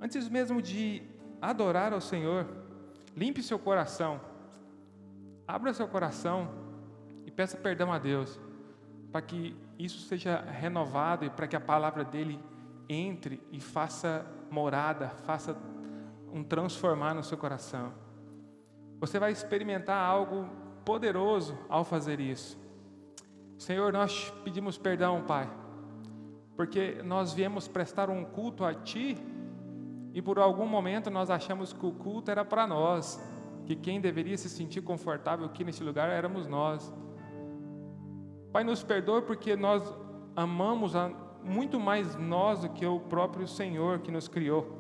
Antes mesmo de adorar ao Senhor, limpe seu coração, abra seu coração e peça perdão a Deus, para que isso seja renovado e para que a palavra dele entre e faça morada, faça um transformar no seu coração. Você vai experimentar algo poderoso ao fazer isso. Senhor, nós pedimos perdão, Pai, porque nós viemos prestar um culto a Ti e por algum momento nós achamos que o culto era para nós, que quem deveria se sentir confortável aqui neste lugar éramos nós. Pai, nos perdoe porque nós amamos muito mais nós do que o próprio Senhor que nos criou,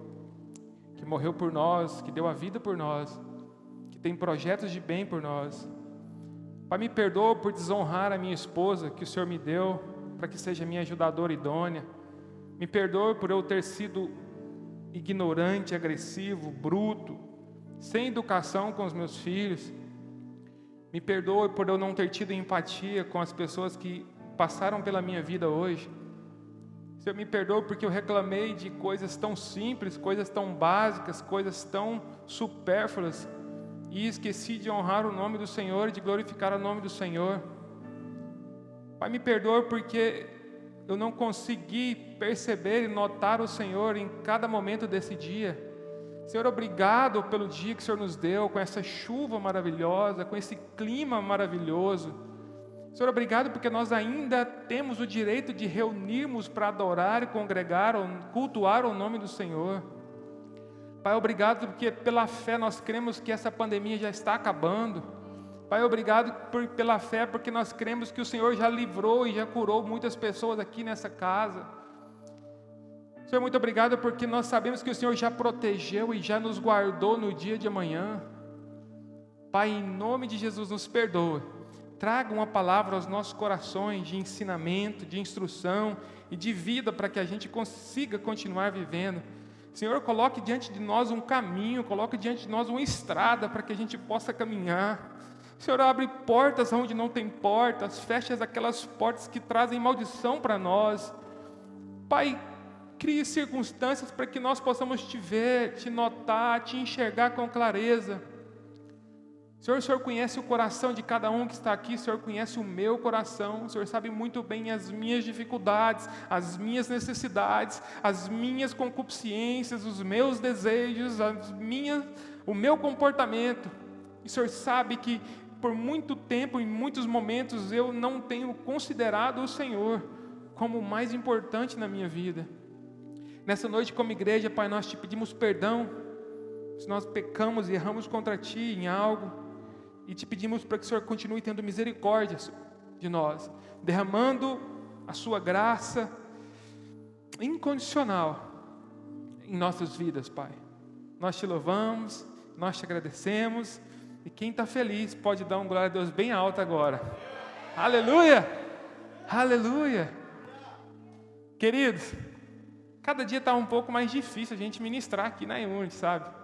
que morreu por nós, que deu a vida por nós, que tem projetos de bem por nós. Pai, me perdoa por desonrar a minha esposa que o Senhor me deu para que seja minha ajudadora idônea. Me perdoe por eu ter sido ignorante, agressivo, bruto, sem educação com os meus filhos. Me perdoe por eu não ter tido empatia com as pessoas que passaram pela minha vida hoje. Senhor, me perdoe porque eu reclamei de coisas tão simples, coisas tão básicas, coisas tão supérfluas, e esqueci de honrar o nome do Senhor e de glorificar o nome do Senhor. Pai, me perdoe porque eu não consegui perceber e notar o Senhor em cada momento desse dia. Senhor, obrigado pelo dia que o Senhor nos deu, com essa chuva maravilhosa, com esse clima maravilhoso. Senhor, obrigado porque nós ainda temos o direito de reunirmos para adorar, congregar, cultuar o nome do Senhor. Pai, obrigado porque pela fé nós cremos que essa pandemia já está acabando. Pai, obrigado pela fé porque nós cremos que o Senhor já livrou e já curou muitas pessoas aqui nessa casa. Senhor, muito obrigado porque nós sabemos que o Senhor já protegeu e já nos guardou no dia de amanhã. Pai, em nome de Jesus, nos perdoe. Traga uma palavra aos nossos corações de ensinamento, de instrução e de vida para que a gente consiga continuar vivendo. Senhor, coloque diante de nós um caminho, coloque diante de nós uma estrada para que a gente possa caminhar. Senhor, abre portas onde não tem portas, fecha aquelas portas que trazem maldição para nós. Pai, crie circunstâncias para que nós possamos te ver, te notar, te enxergar com clareza. Senhor, o Senhor conhece o coração de cada um que está aqui, o Senhor conhece o meu coração, o Senhor sabe muito bem as minhas dificuldades, as minhas necessidades, as minhas concupiscências, os meus desejos, o meu comportamento. E o Senhor sabe que por muito tempo, em muitos momentos, eu não tenho considerado o Senhor como o mais importante na minha vida. Nessa noite, como igreja, Pai, nós te pedimos perdão se nós pecamos e erramos contra Ti em algo, e te pedimos para que o Senhor continue tendo misericórdia de nós, derramando a Sua graça incondicional em nossas vidas, Pai. Nós te louvamos, nós te agradecemos, e quem está feliz pode dar um glória a Deus bem alto agora. Aleluia! Aleluia! Queridos, cada dia está um pouco mais difícil a gente ministrar aqui na IUND, sabe?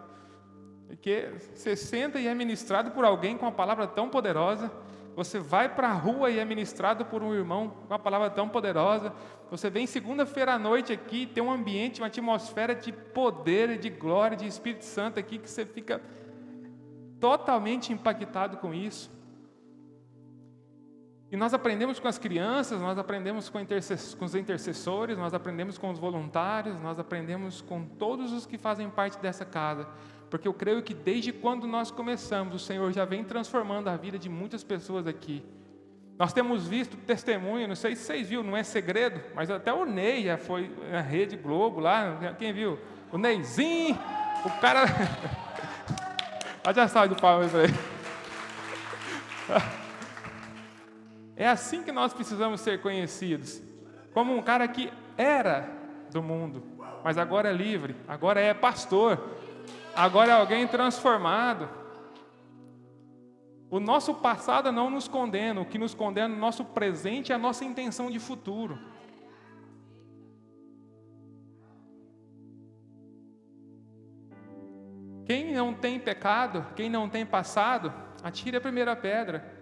Porque você senta e é ministrado por alguém com uma palavra tão poderosa, você vai para a rua e é ministrado por um irmão com uma palavra tão poderosa, você vem segunda-feira à noite aqui e tem um ambiente, uma atmosfera de poder, de glória, de Espírito Santo aqui, que você fica totalmente impactado com isso. E nós aprendemos com as crianças, nós aprendemos com os intercessores, nós aprendemos com os voluntários, nós aprendemos com todos os que fazem parte dessa casa, porque eu creio que desde quando nós começamos, o Senhor já vem transformando a vida de muitas pessoas aqui. Nós temos visto testemunho, não sei se vocês viram, não é segredo, mas até o Ney já foi na Rede Globo lá, quem viu? O Neyzinho, o cara... Olha a salva de palmas aí. É assim que nós precisamos ser conhecidos, como um cara que era do mundo, mas agora é livre, agora é pastor, agora é alguém transformado. O nosso passado não nos condena, o que nos condena no nosso presente é a nossa intenção de futuro. Quem não tem pecado, quem não tem passado, atire a primeira pedra.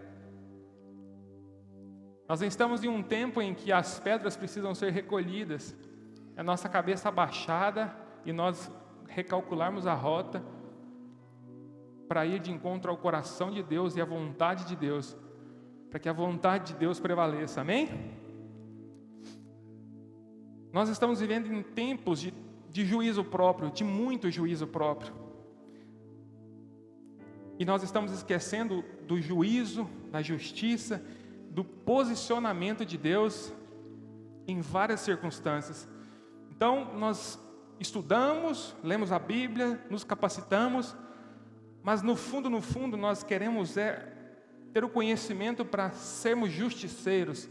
Nós estamos em um tempo em que as pedras precisam ser recolhidas, a nossa cabeça abaixada e nós recalcularmos a rota para ir de encontro ao coração de Deus e à vontade de Deus, para que a vontade de Deus prevaleça, amém? Nós estamos vivendo em tempos de juízo próprio, de muito juízo próprio. E nós estamos esquecendo do juízo, da justiça, do posicionamento de Deus em várias circunstâncias. Então, nós estudamos, lemos a Bíblia, nos capacitamos, mas no fundo, nós queremos ter o conhecimento para sermos justiceiros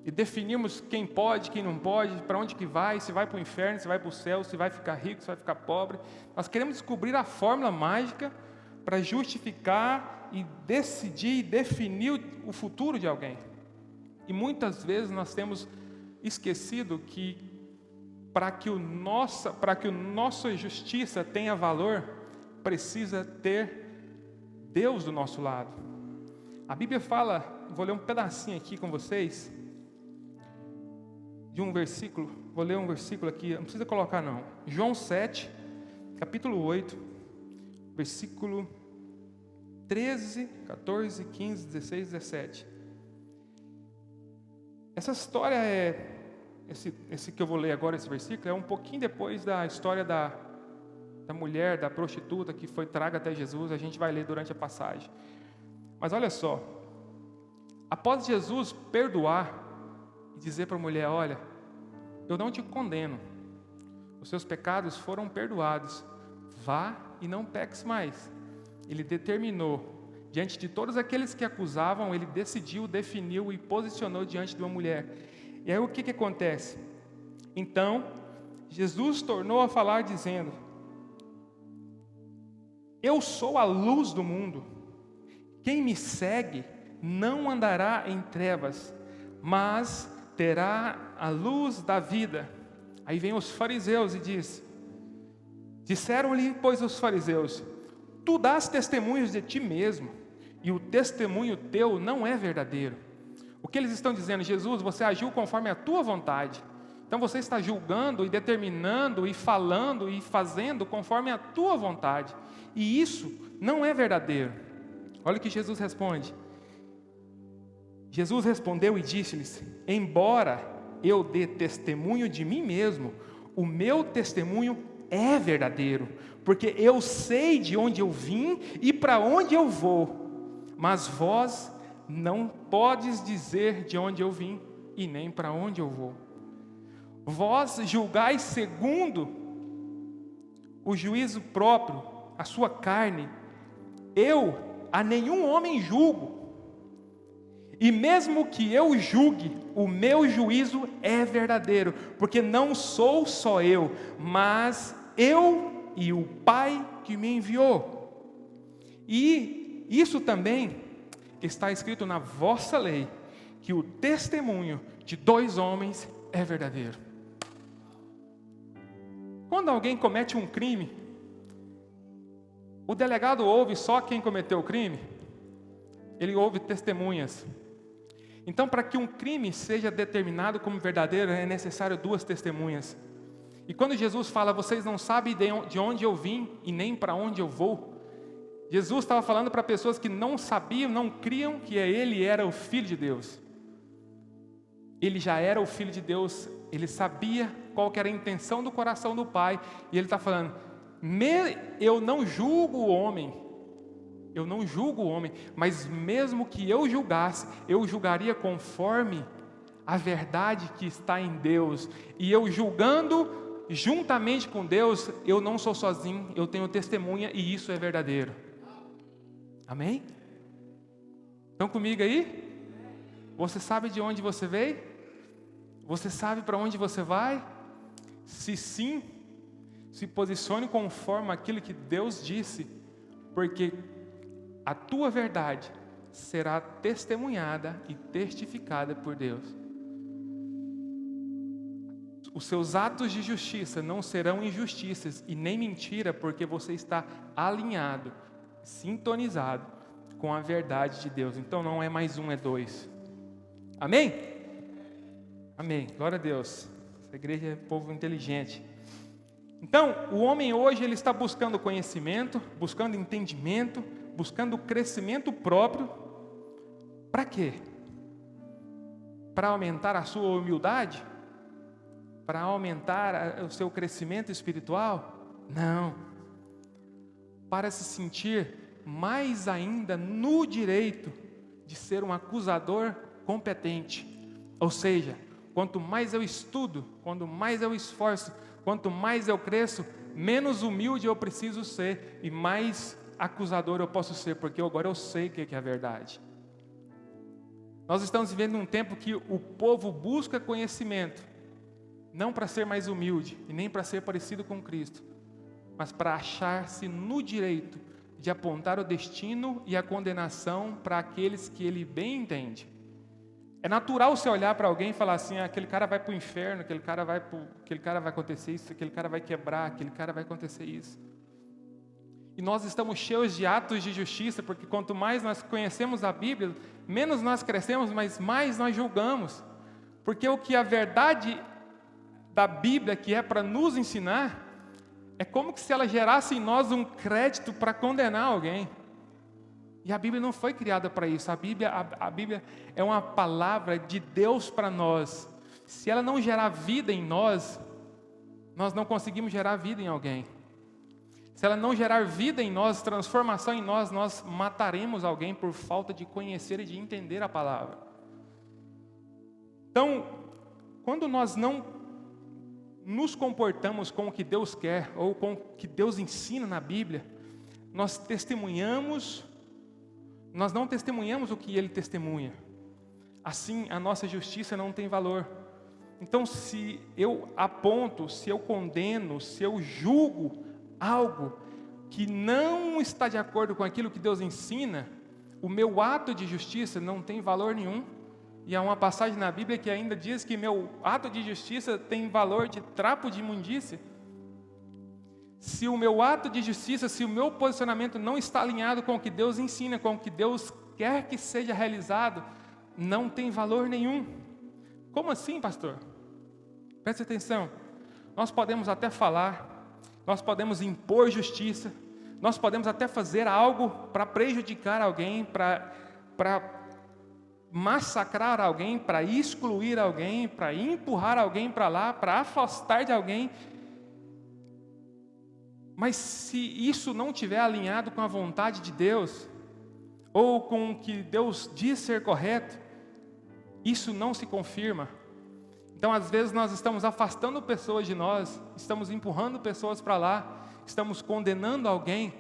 e definirmos quem pode, quem não pode, para onde que vai, se vai para o inferno, se vai para o céu, se vai ficar rico, se vai ficar pobre. Nós queremos descobrir a fórmula mágica para justificar e decidir e definir o futuro de alguém. E muitas vezes nós temos esquecido que para que nossa justiça tenha valor, precisa ter Deus do nosso lado. A Bíblia fala, vou ler um pedacinho aqui com vocês, de um versículo, vou ler um versículo aqui, não precisa colocar não. João 7, capítulo 8, versículo 13, 14, 15, 16, 17. Essa história esse que eu vou ler agora, esse versículo, é um pouquinho depois da história da mulher, da prostituta que foi traga até Jesus. A gente vai ler durante a passagem. Mas olha só, após Jesus perdoar e dizer para a mulher: olha, eu não te condeno, os seus pecados foram perdoados, vá e não peques mais. Ele determinou, diante de todos aqueles que acusavam, ele decidiu, definiu e posicionou diante de uma mulher. E aí o que acontece? Então, Jesus tornou a falar dizendo: eu sou a luz do mundo, quem me segue não andará em trevas, mas terá a luz da vida. Aí vem os fariseus e disseram-lhe, pois, os fariseus: tu dás testemunhos de ti mesmo, e o testemunho teu não é verdadeiro. O que eles estão dizendo? Jesus, você agiu conforme a tua vontade. Então você está julgando e determinando e falando e fazendo conforme a tua vontade. E isso não é verdadeiro. Olha o que Jesus responde. Jesus respondeu e disse-lhes: embora eu dê testemunho de mim mesmo, o meu testemunho é verdadeiro, porque eu sei de onde eu vim e para onde eu vou, mas vós não podes dizer de onde eu vim e nem para onde eu vou. Vós julgais segundo o juízo próprio, a sua carne. Eu a nenhum homem julgo. E mesmo que eu julgue, o meu juízo é verdadeiro, porque não sou só eu, mas eu e o Pai que me enviou. E isso também está escrito na vossa lei, que o testemunho de dois homens é verdadeiro. Quando alguém comete um crime, o delegado ouve só quem cometeu o crime? Ele ouve testemunhas. Então, para que um crime seja determinado como verdadeiro, é necessário duas testemunhas. E quando Jesus fala, vocês não sabem de onde eu vim e nem para onde eu vou, Jesus estava falando para pessoas que não sabiam, não criam que ele era o Filho de Deus. Ele já era o Filho de Deus, ele sabia qual que era a intenção do coração do Pai, e ele está falando, eu não julgo o homem, mas mesmo que eu julgasse, eu julgaria conforme a verdade que está em Deus, e eu julgando juntamente com Deus, eu não sou sozinho, eu tenho testemunha, e isso é verdadeiro. Amém? Estão comigo aí? Você sabe de onde você veio? Você sabe para onde você vai? Se sim, se posicione conforme aquilo que Deus disse, porque a tua verdade será testemunhada e testificada por Deus. Os seus atos de justiça não serão injustiças e nem mentira, porque você está alinhado, sintonizado com a verdade de Deus. Então não é mais um, é dois. Amém? Amém. Glória a Deus. Essa igreja é povo inteligente. Então, o homem hoje ele está buscando conhecimento, buscando entendimento, buscando crescimento próprio. Para quê? Para aumentar a sua humildade? Para aumentar o seu crescimento espiritual? Não. Para se sentir mais ainda no direito de ser um acusador competente. Ou seja, quanto mais eu estudo, quanto mais eu esforço, quanto mais eu cresço, menos humilde eu preciso ser e mais acusador eu posso ser, porque agora eu sei o que é a verdade. Nós estamos vivendo um tempo que o povo busca conhecimento, não para ser mais humilde e nem para ser parecido com Cristo, mas para achar-se no direito de apontar o destino e a condenação para aqueles que ele bem entende. É natural você olhar para alguém e falar assim, aquele cara vai para o inferno, aquele cara vai acontecer isso, aquele cara vai quebrar, aquele cara vai acontecer isso. E nós estamos cheios de atos de justiça, porque quanto mais nós conhecemos a Bíblia, menos nós crescemos, mas mais nós julgamos. Porque o que a verdade da Bíblia, que é para nos ensinar, é como se ela gerasse em nós um crédito para condenar alguém. E a Bíblia não foi criada para isso. A Bíblia é uma palavra de Deus para nós. Se ela não gerar vida em nós, nós não conseguimos gerar vida em alguém. Se ela não gerar vida em nós, transformação em nós, nós mataremos alguém por falta de conhecer e de entender a palavra. Então, quando nós não nos comportamos com o que Deus quer, ou com o que Deus ensina na Bíblia, nós não testemunhamos o que Ele testemunha. Assim, a nossa justiça não tem valor. Então, se eu aponto, se eu condeno, se eu julgo algo que não está de acordo com aquilo que Deus ensina, o meu ato de justiça não tem valor nenhum. E há uma passagem na Bíblia que ainda diz que meu ato de justiça tem valor de trapo de imundícia. Se o meu ato de justiça, se o meu posicionamento não está alinhado com o que Deus ensina, com o que Deus quer que seja realizado, não tem valor nenhum. Como assim, pastor? Preste atenção. Nós podemos até falar, nós podemos impor justiça, nós podemos até fazer algo para prejudicar alguém, para massacrar alguém, para excluir alguém, para empurrar alguém para lá, para afastar de alguém. Mas se isso não estiver alinhado com a vontade de Deus, ou com o que Deus diz ser correto, isso não se confirma. Então, às vezes, nós estamos afastando pessoas de nós, estamos empurrando pessoas para lá, estamos condenando alguém,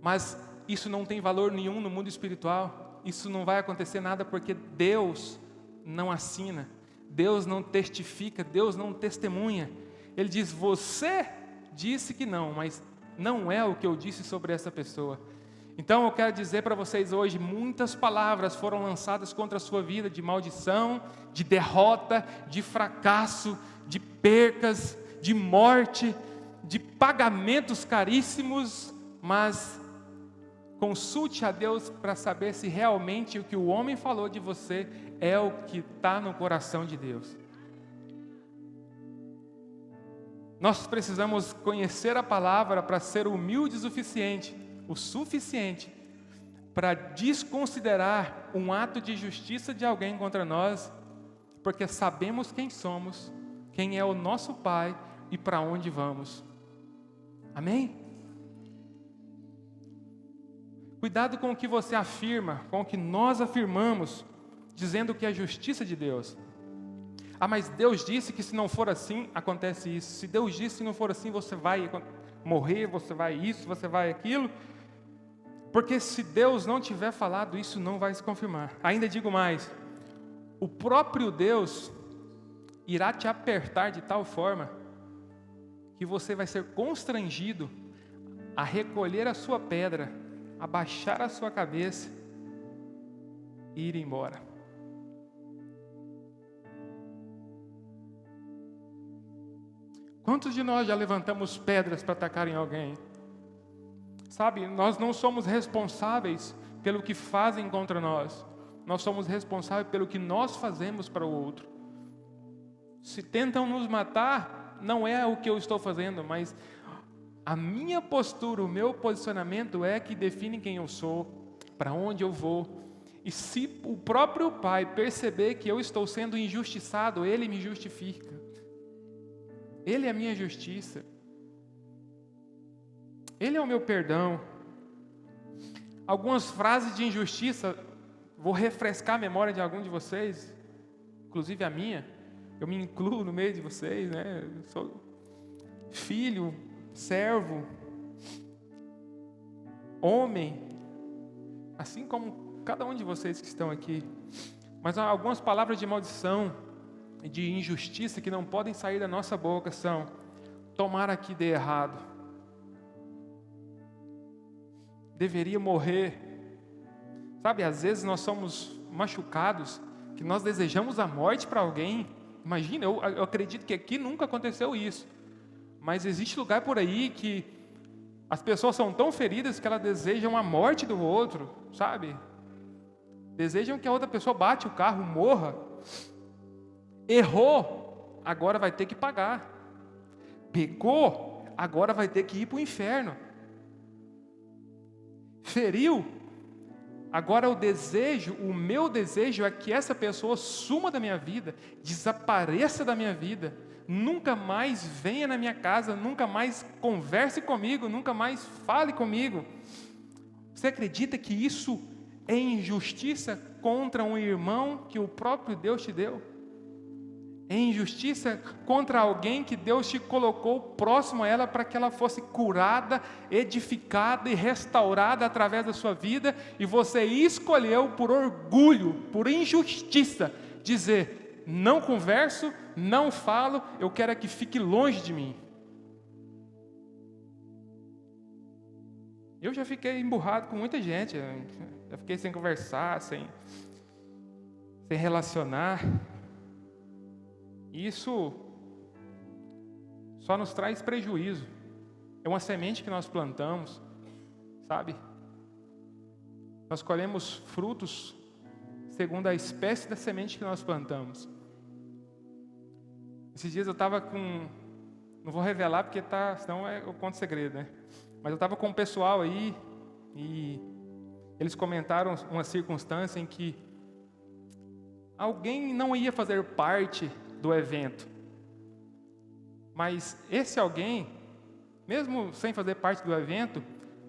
mas isso não tem valor nenhum no mundo espiritual, isso não vai acontecer nada porque Deus não assina, Deus não testifica, Deus não testemunha. Ele diz, você disse que não, mas não é o que eu disse sobre essa pessoa. Então eu quero dizer para vocês hoje, muitas palavras foram lançadas contra a sua vida, de maldição, de derrota, de fracasso, de percas, de morte, de pagamentos caríssimos, mas consulte a Deus para saber se realmente o que o homem falou de você é o que está no coração de Deus. Nós precisamos conhecer a palavra para ser humildes o suficiente para desconsiderar um ato de justiça de alguém contra nós, porque sabemos quem somos, quem é o nosso Pai e para onde vamos. Amém? Cuidado com o que você afirma, com o que nós afirmamos, dizendo que é justiça de Deus. Ah, mas Deus disse que se não for assim, acontece isso. Se Deus disse que se não for assim, você vai morrer, você vai isso, você vai aquilo. Porque se Deus não tiver falado, isso não vai se confirmar. Ainda digo mais, o próprio Deus irá te apertar de tal forma que você vai ser constrangido a recolher a sua pedra, abaixar a sua cabeça e ir embora. Quantos de nós já levantamos pedras para atacar em alguém? Sabe, nós não somos responsáveis pelo que fazem contra nós. Nós somos responsáveis pelo que nós fazemos para o outro. Se tentam nos matar, não é o que eu estou fazendo, mas a minha postura, o meu posicionamento é que define quem eu sou, para onde eu vou. E se o próprio Pai perceber que eu estou sendo injustiçado, Ele me justifica. Ele é a minha justiça. Ele é o meu perdão. Algumas frases de injustiça, vou refrescar a memória de algum de vocês, inclusive a minha. Eu me incluo no meio de vocês, né? Eu sou filho, servo, homem, assim como cada um de vocês que estão aqui. Mas há algumas palavras de maldição e de injustiça que não podem sair da nossa boca são: tomara que dê errado, deveria morrer. Sabe, às vezes nós somos machucados, que nós desejamos a morte para alguém. Imagina, eu acredito que aqui nunca aconteceu isso, mas existe lugar por aí que as pessoas são tão feridas que elas desejam a morte do outro, sabe? Desejam que a outra pessoa bate o carro, morra. Errou, agora vai ter que pagar. Pecou, agora vai ter que ir para o inferno. Feriu, agora o meu desejo é que essa pessoa suma da minha vida, desapareça da minha vida, nunca mais venha na minha casa, nunca mais converse comigo, nunca mais fale comigo. Você acredita que isso é injustiça contra um irmão que o próprio Deus te deu? É injustiça contra alguém que Deus te colocou próximo a ela para que ela fosse curada, edificada e restaurada através da sua vida, e você escolheu por orgulho, por injustiça, dizer: não converso, não falo, eu quero que fique longe de mim. Eu já fiquei emburrado com muita gente, já fiquei sem conversar, sem relacionar. Isso só nos traz prejuízo. É uma semente que nós plantamos, sabe? Nós colhemos frutos segundo a espécie da semente que nós plantamos. Esses dias eu estava com... Não vou revelar porque senão eu conto segredo, né? Mas eu estava com um pessoal aí e eles comentaram uma circunstância em que alguém não ia fazer parte do evento, mas esse alguém, mesmo sem fazer parte do evento,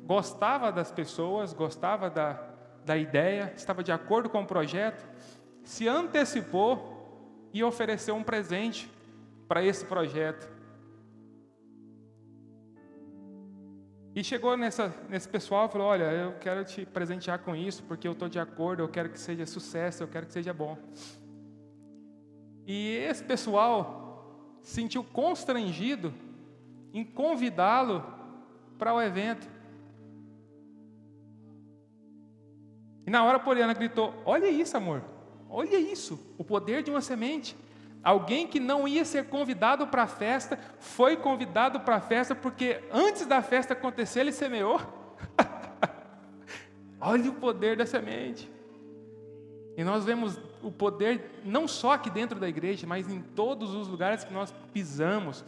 gostava das pessoas, gostava da ideia, estava de acordo com o projeto, se antecipou e ofereceu um presente para esse projeto. E chegou nesse pessoal e falou: olha, eu quero te presentear com isso, porque eu estou de acordo, eu quero que seja sucesso, eu quero que seja bom. E esse pessoal se sentiu constrangido em convidá-lo para o evento. E na hora a Poliana gritou: olha isso, amor, olha isso, o poder de uma semente. Alguém que não ia ser convidado para a festa, foi convidado para a festa, porque antes da festa acontecer, ele semeou. Olha o poder da semente. E nós vemos o poder não só aqui dentro da igreja, mas em todos os lugares que nós pisamos.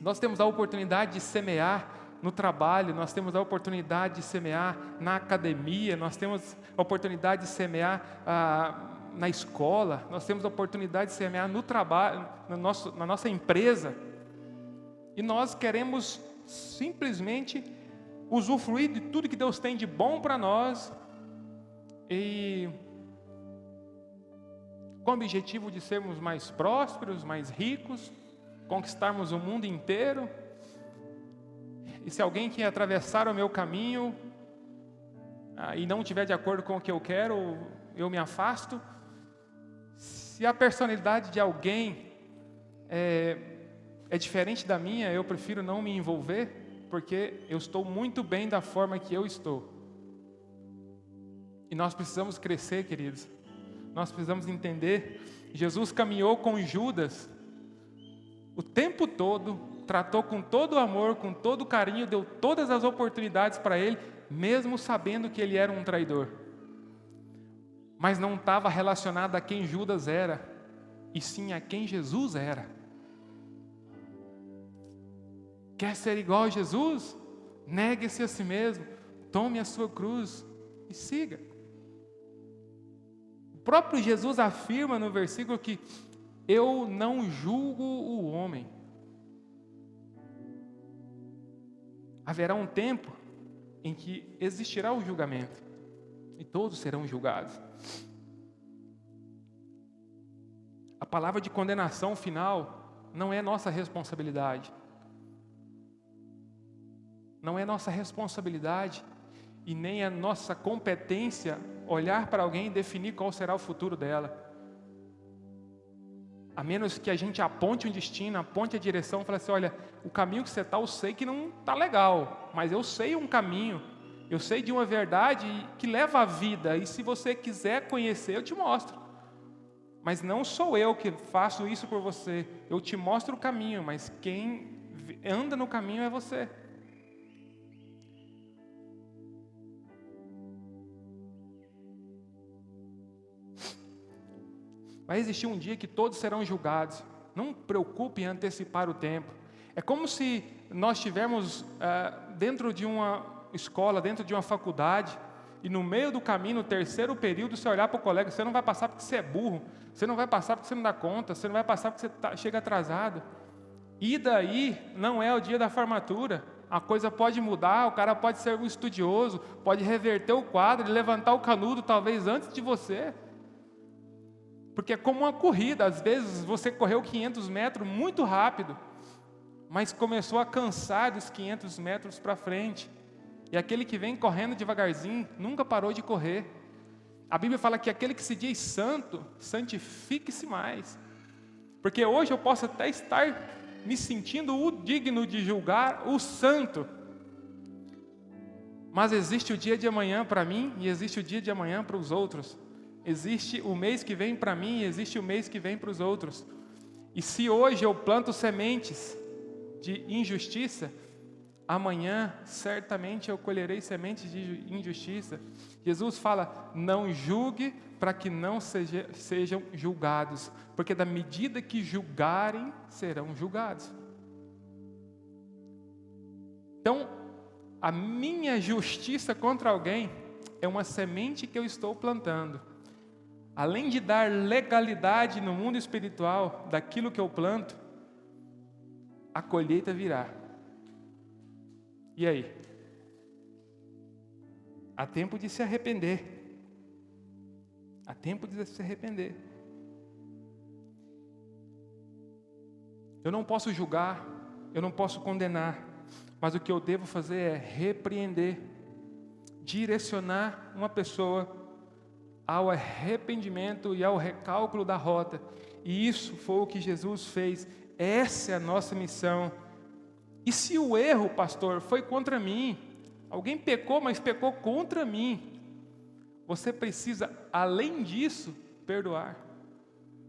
Nós temos a oportunidade de semear no trabalho, nós temos a oportunidade de semear na academia, nós temos a oportunidade de semear na escola, nós temos a oportunidade de semear no trabalho, na nossa empresa. E nós queremos simplesmente usufruir de tudo que Deus tem de bom para nós, e com o objetivo de sermos mais prósperos, mais ricos, conquistarmos o mundo inteiro. E se alguém que atravessar o meu caminho e não estiver de acordo com o que eu quero, eu me afasto. Se a personalidade de alguém é diferente da minha, eu prefiro não me envolver, porque eu estou muito bem da forma que eu estou. E nós precisamos crescer, queridos. Nós precisamos entender. Jesus caminhou com Judas o tempo todo, tratou com todo o amor, com todo o carinho, deu todas as oportunidades para ele, mesmo sabendo que ele era um traidor. Mas não estava relacionado a quem Judas era, e sim a quem Jesus era. Quer ser igual a Jesus? Negue-se a si mesmo, tome a sua cruz e siga. O próprio Jesus afirma no versículo que eu não julgo o homem. Haverá um tempo em que existirá o julgamento e todos serão julgados. A palavra de condenação final não é nossa responsabilidade. Não é nossa responsabilidade e nem é nossa competência olhar para alguém e definir qual será o futuro dela. A menos que a gente aponte um destino, aponte a direção e fale assim, olha, o caminho que você está, eu sei que não está legal, mas eu sei um caminho, eu sei de uma verdade que leva à vida, e se você quiser conhecer, eu te mostro. Mas não sou eu que faço isso por você, eu te mostro o caminho, mas quem anda no caminho é você. Vai existir um dia que todos serão julgados. Não preocupe em antecipar o tempo. É como se nós estivermos dentro de uma escola, dentro de uma faculdade, e no meio do caminho, no terceiro período, você olhar para o colega, você não vai passar porque você é burro, você não vai passar porque você não dá conta, você não vai passar porque você chega atrasado. E daí não é o dia da formatura. A coisa pode mudar, o cara pode ser um estudioso, pode reverter o quadro, levantar o canudo talvez antes de você. Porque é como uma corrida, às vezes você correu 500 metros muito rápido, mas começou a cansar dos 500 metros para frente. E aquele que vem correndo devagarzinho, nunca parou de correr. A Bíblia fala que aquele que se diz santo, santifique-se mais. Porque hoje eu posso até estar me sentindo o digno de julgar o santo. Mas existe o dia de amanhã para mim e existe o dia de amanhã para os outros. Existe o mês que vem para mim e existe o mês que vem para os outros. E se hoje eu planto sementes de injustiça, amanhã certamente eu colherei sementes de injustiça. Jesus fala, não julgue para que não sejam julgados, porque da medida que julgarem, serão julgados. Então, a minha justiça contra alguém é uma semente que eu estou plantando. Além de dar legalidade no mundo espiritual daquilo que eu planto, a colheita virá. E aí? Há tempo de se arrepender. Há tempo de se arrepender. Eu não posso julgar, eu não posso condenar, mas o que eu devo fazer é repreender, direcionar uma pessoa ao arrependimento e ao recálculo da rota. E isso foi o que Jesus fez. Essa é a nossa missão. E se o erro, pastor, foi contra mim, alguém pecou, mas pecou contra mim, você precisa, além disso, perdoar.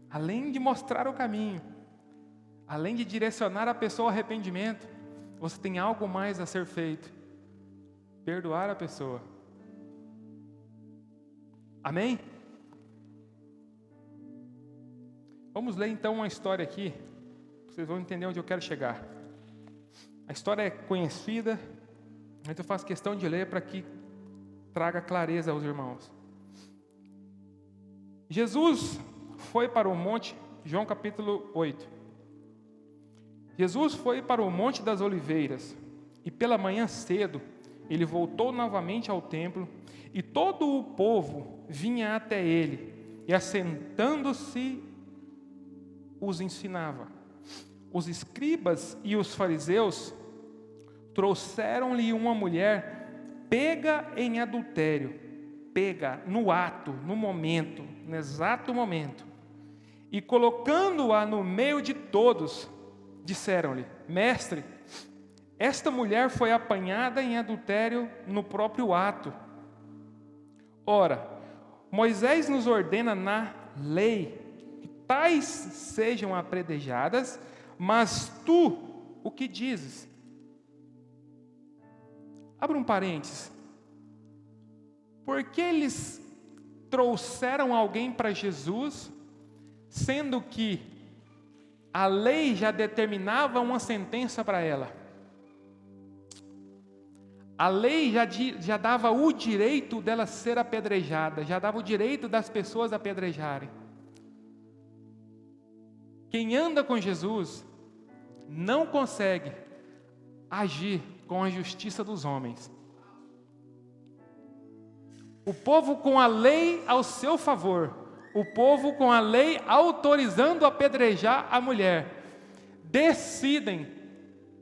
Além de mostrar o caminho, além de direcionar a pessoa ao arrependimento, você tem algo mais a ser feito. Perdoar a pessoa. Amém? Vamos ler então uma história aqui, vocês vão entender onde eu quero chegar. A história é conhecida, mas eu faço questão de ler para que traga clareza aos irmãos. Jesus foi para o monte, João capítulo 8. Jesus foi para o Monte das Oliveiras, e pela manhã cedo, ele voltou novamente ao templo, e todo o povo vinha até ele, e assentando-se, os ensinava. Os escribas e os fariseus trouxeram-lhe uma mulher pega em adultério, pega no ato, no momento, no exato momento, e colocando-a no meio de todos, disseram-lhe: Mestre, esta mulher foi apanhada em adultério no próprio ato. Ora, Moisés nos ordena na lei que tais sejam apedrejadas, mas tu, o que dizes? Abra um parênteses. Por que eles trouxeram alguém para Jesus, sendo que a lei já determinava uma sentença para ela? A lei já dava o direito dela ser apedrejada, já dava o direito das pessoas apedrejarem. Quem anda com Jesus não consegue agir com a justiça dos homens. O povo com a lei ao seu favor, o povo com a lei autorizando apedrejar a mulher, decidem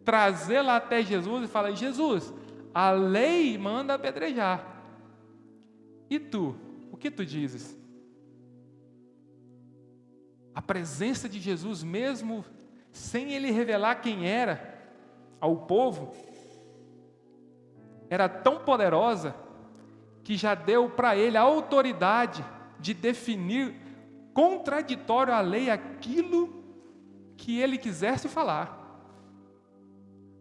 trazê-la até Jesus e falar: Jesus, a lei manda apedrejar. E tu, o que tu dizes? A presença de Jesus, mesmo sem ele revelar quem era ao povo, era tão poderosa que já deu para ele a autoridade de definir contraditório à lei aquilo que ele quisesse falar.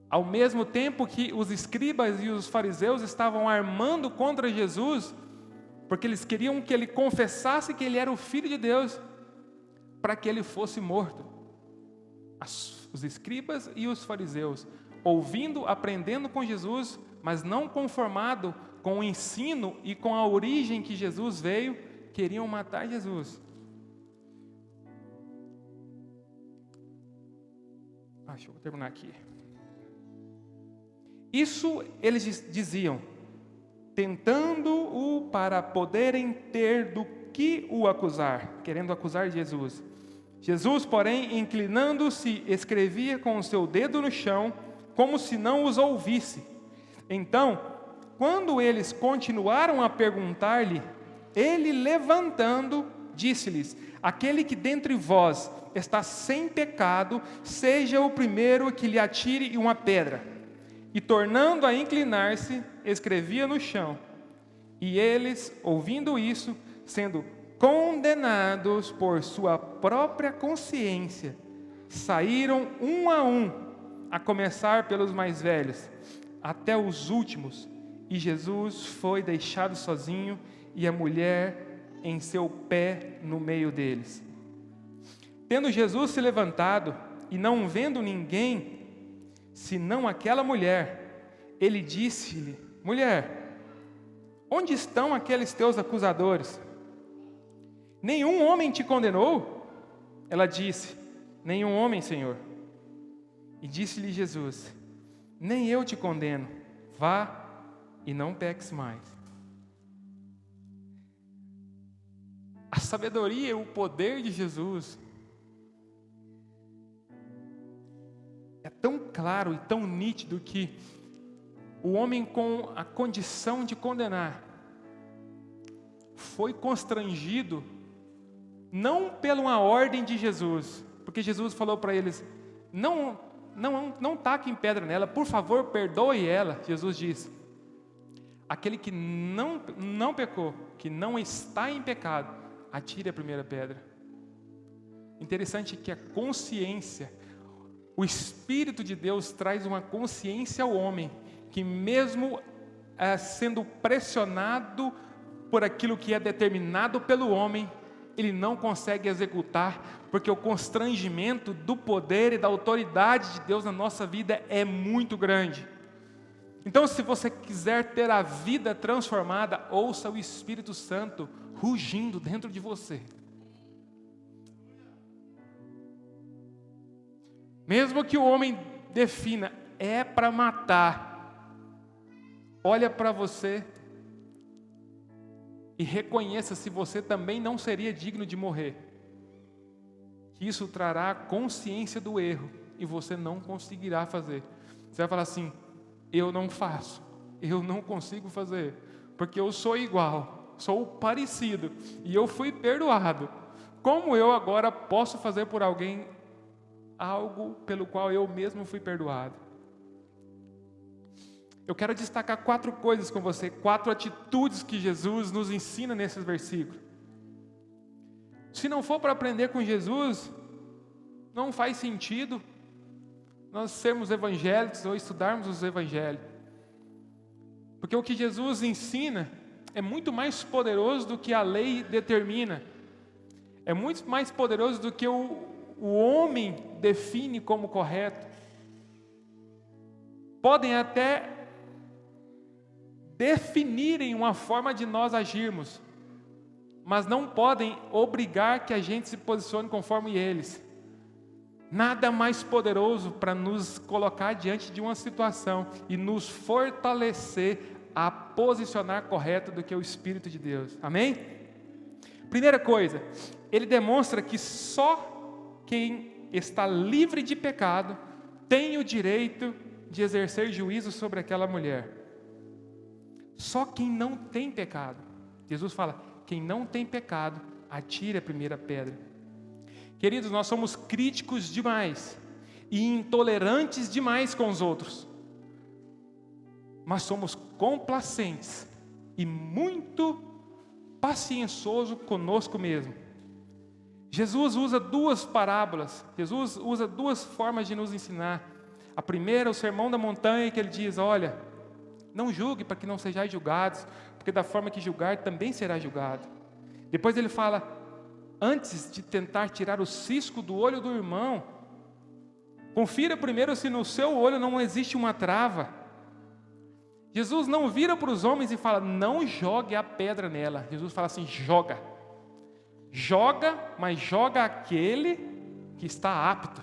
Ao mesmo tempo que os escribas e os fariseus estavam armando contra Jesus, porque eles queriam que ele confessasse que ele era o Filho de Deus, para que ele fosse morto. Os escribas e os fariseus, ouvindo, aprendendo com Jesus, mas não conformado com o ensino e com a origem que Jesus veio, queriam matar Jesus. Deixa eu terminar aqui. Isso eles diziam, tentando-o para poderem ter do que o acusar, querendo acusar Jesus. Jesus, porém, inclinando-se, escrevia com o seu dedo no chão, como se não os ouvisse. Então, quando eles continuaram a perguntar-lhe, ele, levantando, disse-lhes: aquele que dentre vós está sem pecado, seja o primeiro que lhe atire uma pedra. E tornando a inclinar-se, escrevia no chão. E eles, ouvindo isso, sendo condenados por sua própria consciência, saíram um, a começar pelos mais velhos, até os últimos. E Jesus foi deixado sozinho, e a mulher em seu pé no meio deles. Tendo Jesus se levantado, e não vendo ninguém, senão aquela mulher, ele disse-lhe: mulher, onde estão aqueles teus acusadores? Nenhum homem te condenou? Ela disse: nenhum homem, Senhor. E disse-lhe Jesus: nem eu te condeno, vá e não peques mais. A sabedoria e o poder de Jesus é tão claro e tão nítido que o homem com a condição de condenar foi constrangido não pela uma ordem de Jesus, porque Jesus falou para eles: não taquem pedra nela, por favor, perdoe ela. Jesus disse: aquele que não pecou, que não está em pecado, atire a primeira pedra. Interessante que a consciência, o Espírito de Deus traz uma consciência ao homem, que mesmo sendo pressionado por aquilo que é determinado pelo homem, ele não consegue executar, porque o constrangimento do poder e da autoridade de Deus na nossa vida é muito grande. Então, se você quiser ter a vida transformada, ouça o Espírito Santo rugindo dentro de você. Mesmo que o homem defina, é para matar, olha para você e reconheça se você também não seria digno de morrer. Isso trará consciência do erro e você não conseguirá fazer. Você vai falar assim: eu não faço, eu não consigo fazer, porque eu sou igual, sou parecido e eu fui perdoado. Como eu agora posso fazer por alguém algo pelo qual eu mesmo fui perdoado? Eu quero destacar 4 coisas com você, 4 atitudes que Jesus nos ensina nesses versículos. Se não for para aprender com Jesus, não faz sentido nós sermos evangélicos ou estudarmos os evangelhos. Porque o que Jesus ensina é muito mais poderoso do que a lei determina. É muito mais poderoso do que o homem define como correto. Podem até definirem uma forma de nós agirmos, mas não podem obrigar que a gente se posicione conforme eles. Nada mais poderoso para nos colocar diante de uma situação e nos fortalecer a posicionar correto do que o Espírito de Deus. Amém? Primeira coisa, ele demonstra que só quem está livre de pecado tem o direito de exercer juízo sobre aquela mulher. Só quem não tem pecado. Jesus fala, quem não tem pecado, atire a primeira pedra. Queridos, nós somos críticos demais e intolerantes demais com os outros, mas somos complacentes e muito pacienciosos conosco mesmo. Jesus usa duas parábolas, Jesus usa duas formas de nos ensinar. A primeira, o Sermão da Montanha, que ele diz, olha, não julgue para que não sejais julgados, porque da forma que julgar também será julgado. Depois ele fala, antes de tentar tirar o cisco do olho do irmão, confira primeiro se no seu olho não existe uma trava. Jesus não vira para os homens e fala, não jogue a pedra nela. Jesus fala assim, joga. Joga, mas joga aquele que está apto.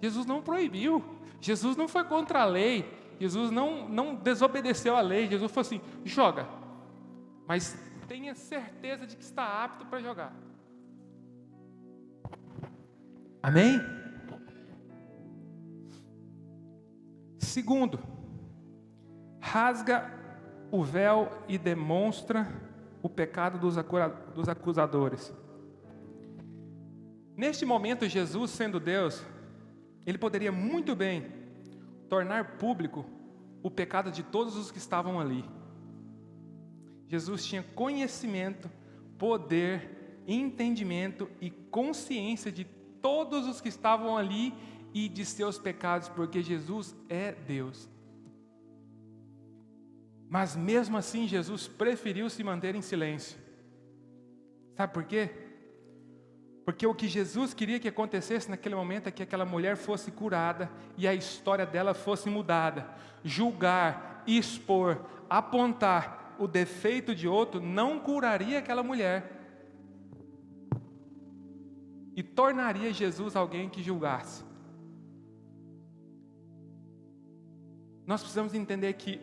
Jesus não proibiu. Jesus não foi contra a lei. Jesus não desobedeceu a lei. Jesus falou assim, joga. Mas tenha certeza de que está apto para jogar. Amém? Segundo, rasga o véu e demonstra o pecado dos acusadores. Neste momento, Jesus, sendo Deus, ele poderia muito bem tornar público o pecado de todos os que estavam ali. Jesus tinha conhecimento, poder, entendimento e consciência de todos os que estavam ali e de seus pecados, porque Jesus é Deus. Mas mesmo assim, Jesus preferiu se manter em silêncio. Sabe por quê? Porque o que Jesus queria que acontecesse naquele momento é que aquela mulher fosse curada e a história dela fosse mudada. Julgar, expor, apontar o defeito de outro não curaria aquela mulher e tornaria Jesus alguém que julgasse. Nós precisamos entender que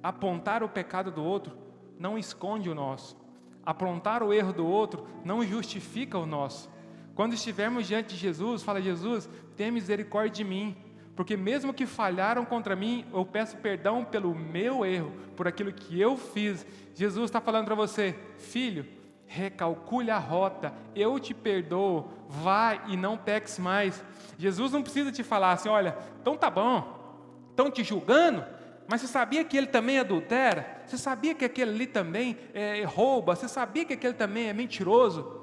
apontar o pecado do outro não esconde o nosso. Apontar o erro do outro não justifica o nosso. Quando estivermos diante de Jesus, fala, Jesus, tenha misericórdia de mim, porque mesmo que falharam contra mim, eu peço perdão pelo meu erro, por aquilo que eu fiz. Jesus está falando para você, filho, recalcule a rota, eu te perdoo, vai e não peques mais. Jesus não precisa te falar assim, olha, então tá bom, estão te julgando, mas você sabia que ele também adultera? Você sabia que aquele ali também rouba? Você sabia que aquele também é mentiroso?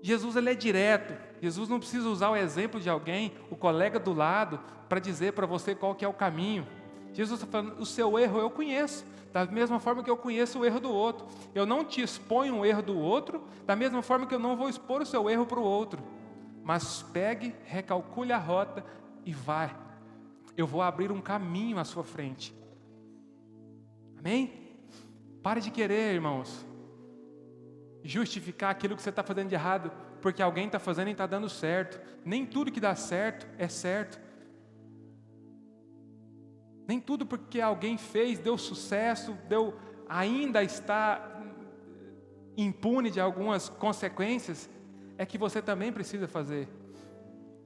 Jesus ele é direto. Jesus não precisa usar o exemplo de alguém, o colega do lado, para dizer para você qual que é o caminho. Jesus está falando, o seu erro eu conheço, da mesma forma que eu conheço o erro do outro. Eu não te exponho o erro do outro, da mesma forma que eu não vou expor o seu erro para o outro. Mas pegue, recalcule a rota e vai. Eu vou abrir um caminho à sua frente. Amém? Pare de querer, irmãos, justificar aquilo que você está fazendo de errado, porque alguém está fazendo e está dando certo. Nem tudo que dá certo é certo. Nem tudo porque alguém fez, deu sucesso, ainda está impune de algumas consequências, é que você também precisa fazer.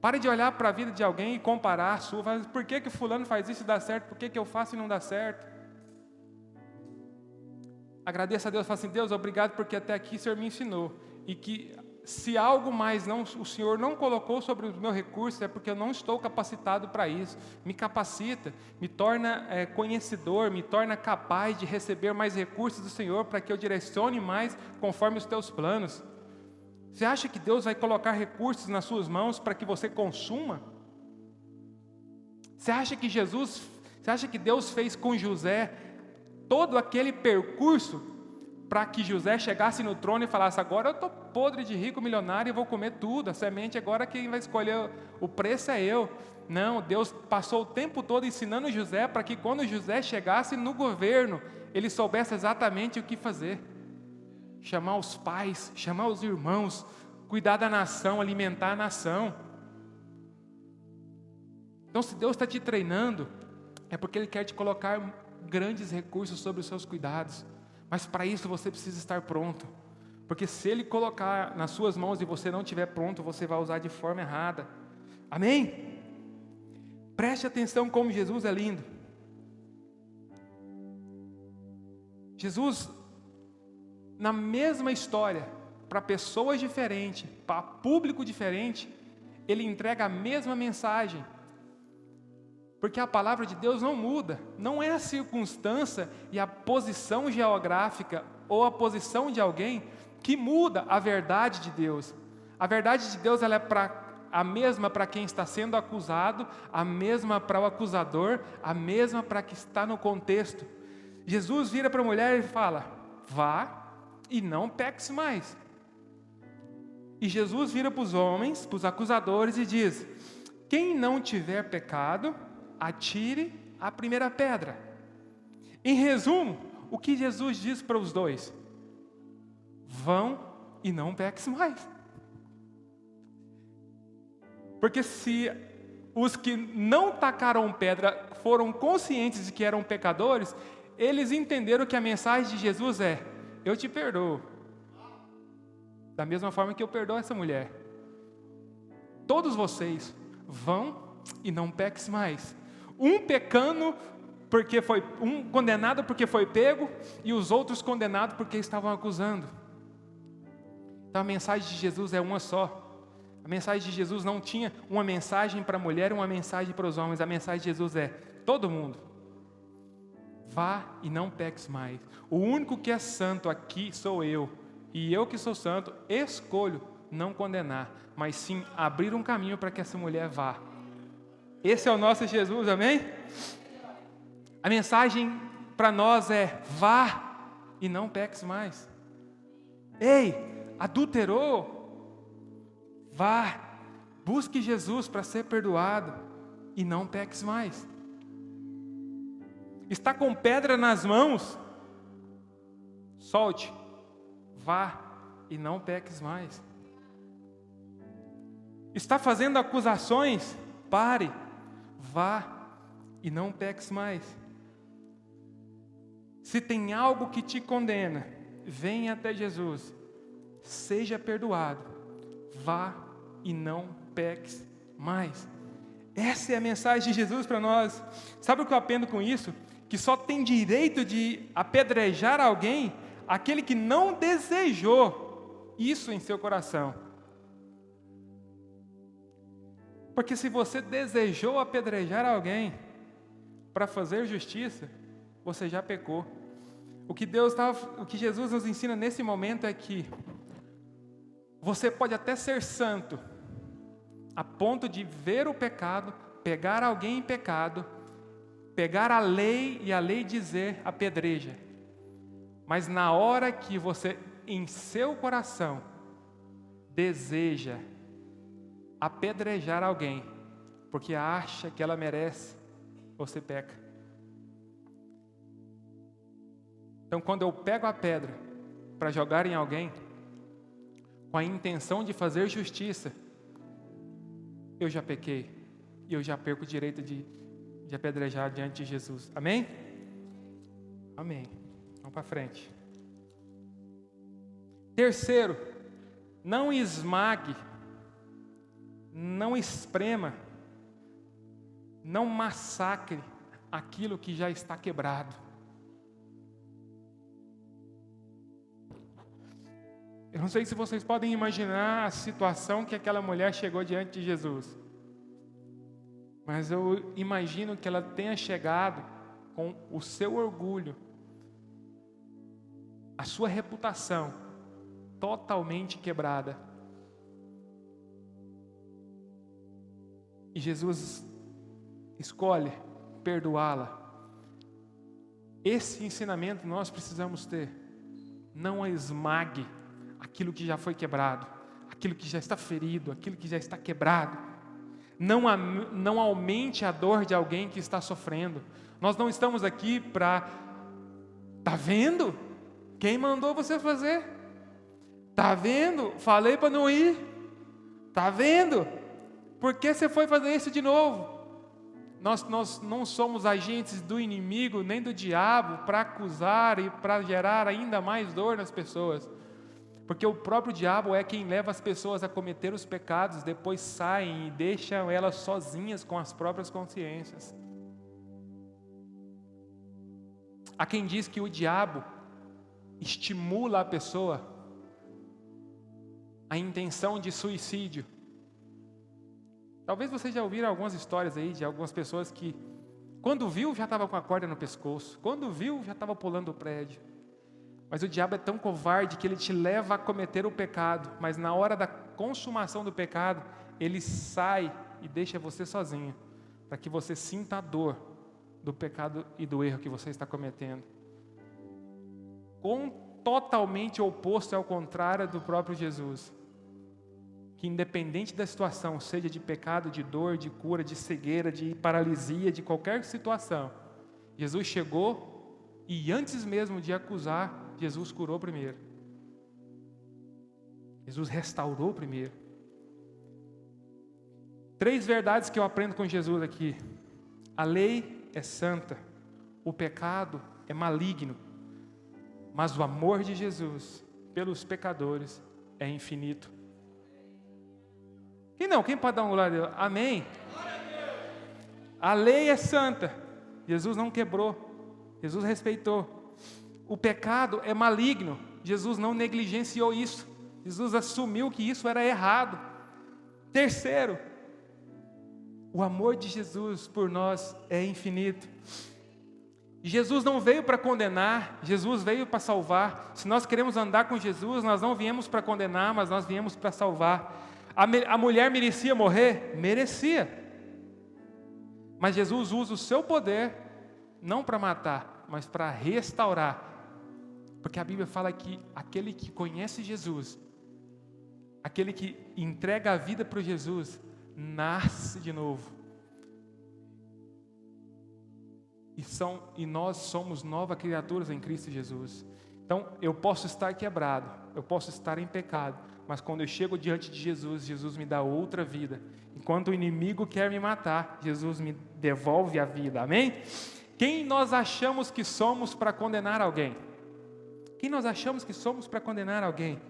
Pare de olhar para a vida de alguém e comparar a sua. Por que que fulano faz isso e dá certo? Por que que eu faço e não dá certo? Agradeça a Deus, fala assim, Deus, obrigado porque até aqui o Senhor me ensinou. E que se algo mais o Senhor não colocou sobre os meus recursos, é porque eu não estou capacitado para isso. Me capacita, me torna conhecedor, me torna capaz de receber mais recursos do Senhor para que eu direcione mais conforme os teus planos. Você acha que Deus vai colocar recursos nas suas mãos para que você consuma? Você acha que Deus fez com José todo aquele percurso para que José chegasse no trono e falasse, agora eu estou podre de rico, milionário e vou comer tudo, a semente agora quem vai escolher o preço é eu. Não, Deus passou o tempo todo ensinando José para que quando José chegasse no governo, ele soubesse exatamente o que fazer. Chamar os pais, chamar os irmãos, cuidar da nação, alimentar a nação. Então, se Deus está te treinando, é porque Ele quer te colocar grandes recursos sobre os seus cuidados. Mas para isso você precisa estar pronto. Porque se Ele colocar nas suas mãos e você não estiver pronto, você vai usar de forma errada. Amém? Preste atenção como Jesus é lindo. Jesus, na mesma história, para pessoas diferentes, para público diferente, Ele entrega a mesma mensagem. Porque a palavra de Deus não muda. Não é a circunstância e a posição geográfica ou a posição de alguém que muda a verdade de Deus. A verdade de Deus ela é a mesma para quem está sendo acusado, a mesma para o acusador, a mesma para quem está no contexto. Jesus vira para a mulher e fala: vá e não peques mais. E Jesus vira para os homens, para os acusadores e diz: quem não tiver pecado, atire a primeira pedra. Em resumo, o que Jesus diz para os dois? Vão e não peques mais. Porque se os que não tacaram pedra foram conscientes de que eram pecadores, eles entenderam que a mensagem de Jesus é: eu te perdoo, da mesma forma que eu perdoo essa mulher. Todos vocês vão e não peques mais. Um pecando porque foi condenado porque foi pego, e os outros condenados porque estavam acusando. Então a mensagem de Jesus é uma só. A mensagem de Jesus não tinha uma mensagem para a mulher e uma mensagem para os homens. A mensagem de Jesus é: todo mundo, vá e não peques mais. O único que é santo aqui sou eu, e eu que sou santo escolho não condenar, mas sim abrir um caminho para que essa mulher vá. Esse é o nosso Jesus, amém? A mensagem para nós é: vá e não peques mais. Ei, adulterou? Vá, busque Jesus para ser perdoado e não peques mais. Está com pedra nas mãos? Solte, vá e não peques mais. Está fazendo acusações? Pare, vá e não peques mais. Se tem algo que te condena, venha até Jesus, seja perdoado, vá e não peques mais. Essa é a mensagem de Jesus para nós. Sabe o que eu aprendo com isso? Que só tem direito de apedrejar alguém aquele que não desejou isso em seu coração. Porque se você desejou apedrejar alguém para fazer justiça, você já pecou. O que Jesus nos ensina nesse momento é que você pode até ser santo, a ponto de ver o pecado, pegar alguém em pecado, pegar a lei e a lei dizer apedreja. Mas na hora que você, em seu coração, deseja apedrejar alguém, porque acha que ela merece, você peca. Então, quando eu pego a pedra para jogar em alguém, com a intenção de fazer justiça, eu já pequei, e eu já perco o direito de apedrejar diante de Jesus. Amém? Amém. Vamos para frente. Terceiro, não esmague, não esprema, não massacre aquilo que já está quebrado. Eu não sei se vocês podem imaginar a situação que aquela mulher chegou diante de Jesus. Mas eu imagino que ela tenha chegado com o seu orgulho, a sua reputação totalmente quebrada. E Jesus escolhe perdoá-la. Esse ensinamento nós precisamos ter. Não esmague aquilo que já foi quebrado, aquilo que já está ferido, aquilo que já está quebrado. Não aumente a dor de alguém que está sofrendo. Nós não estamos aqui para... Tá vendo? Quem mandou você fazer? Tá vendo? Falei para não ir. Tá vendo? Por que você foi fazer isso de novo? Nós não somos agentes do inimigo, nem do diabo, para acusar e para gerar ainda mais dor nas pessoas. Porque o próprio diabo é quem leva as pessoas a cometer os pecados, depois saem e deixam elas sozinhas com as próprias consciências. Há quem diz que o diabo estimula a pessoa a intenção de suicídio. Talvez vocês já ouviram algumas histórias aí de algumas pessoas que, quando viu, já estava com a corda no pescoço. Quando viu, já estava pulando do prédio. Mas o diabo é tão covarde que ele te leva a cometer o pecado. Mas na hora da consumação do pecado, ele sai e deixa você sozinho, para que você sinta a dor do pecado e do erro que você está cometendo. Totalmente oposto ao contrário do próprio Jesus, que independente da situação, seja de pecado, de dor, de cura, de cegueira, de paralisia, de qualquer situação, Jesus chegou e antes mesmo de acusar, Jesus curou primeiro. Jesus restaurou primeiro. 3 verdades que eu aprendo com Jesus aqui. A lei é santa, o pecado é maligno, mas o amor de Jesus pelos pecadores é infinito. Quem pode dar um glória a Deus? Amém? A lei é santa, Jesus não quebrou, Jesus respeitou. O pecado é maligno, Jesus não negligenciou isso, Jesus assumiu que isso era errado. Terceiro, o amor de Jesus por nós é infinito. Jesus não veio para condenar, Jesus veio para salvar. Se nós queremos andar com Jesus, nós não viemos para condenar, mas nós viemos para salvar. A mulher merecia morrer? Merecia. Mas Jesus usa o seu poder, não para matar, mas para restaurar. Porque a Bíblia fala que aquele que conhece Jesus, aquele que entrega a vida para Jesus, nasce de novo. E nós somos novas criaturas em Cristo Jesus. Então, eu posso estar quebrado, eu posso estar em pecado, mas quando eu chego diante de Jesus, Jesus me dá outra vida. Enquanto o inimigo quer me matar, Jesus me devolve a vida, amém? Quem nós achamos que somos para condenar alguém? Quem nós achamos que somos para condenar alguém?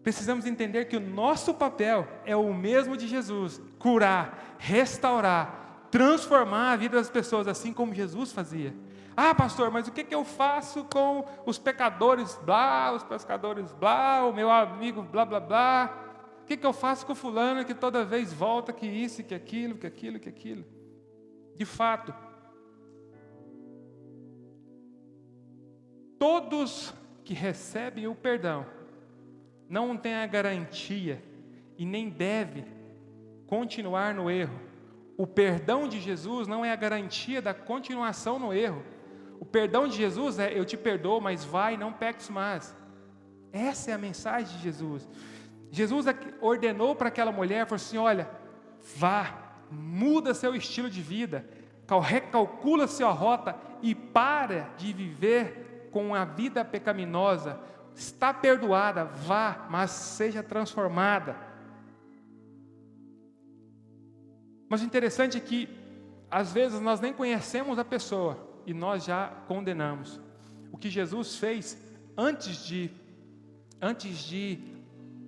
Precisamos entender que o nosso papel é o mesmo de Jesus: curar, restaurar, transformar a vida das pessoas, assim como Jesus fazia. Ah, pastor, mas o que eu faço com os pecadores, blá, os pescadores, blá, o meu amigo, blá, blá, blá? O que eu faço com o fulano que toda vez volta, que isso, que aquilo, que aquilo, que aquilo? De fato, todos que recebem o perdão não têm a garantia e nem deve continuar no erro. O perdão de Jesus não é a garantia da continuação no erro. O perdão de Jesus é: eu te perdoo, mas vai, não peques mais. Essa é a mensagem de Jesus. Jesus ordenou para aquela mulher, falou assim: olha, vá, muda seu estilo de vida, recalcula sua rota e para de viver com a vida pecaminosa. Está perdoada, vá, mas seja transformada. Mas o interessante é que, às vezes, nós nem conhecemos a pessoa e nós já condenamos. O que Jesus fez antes de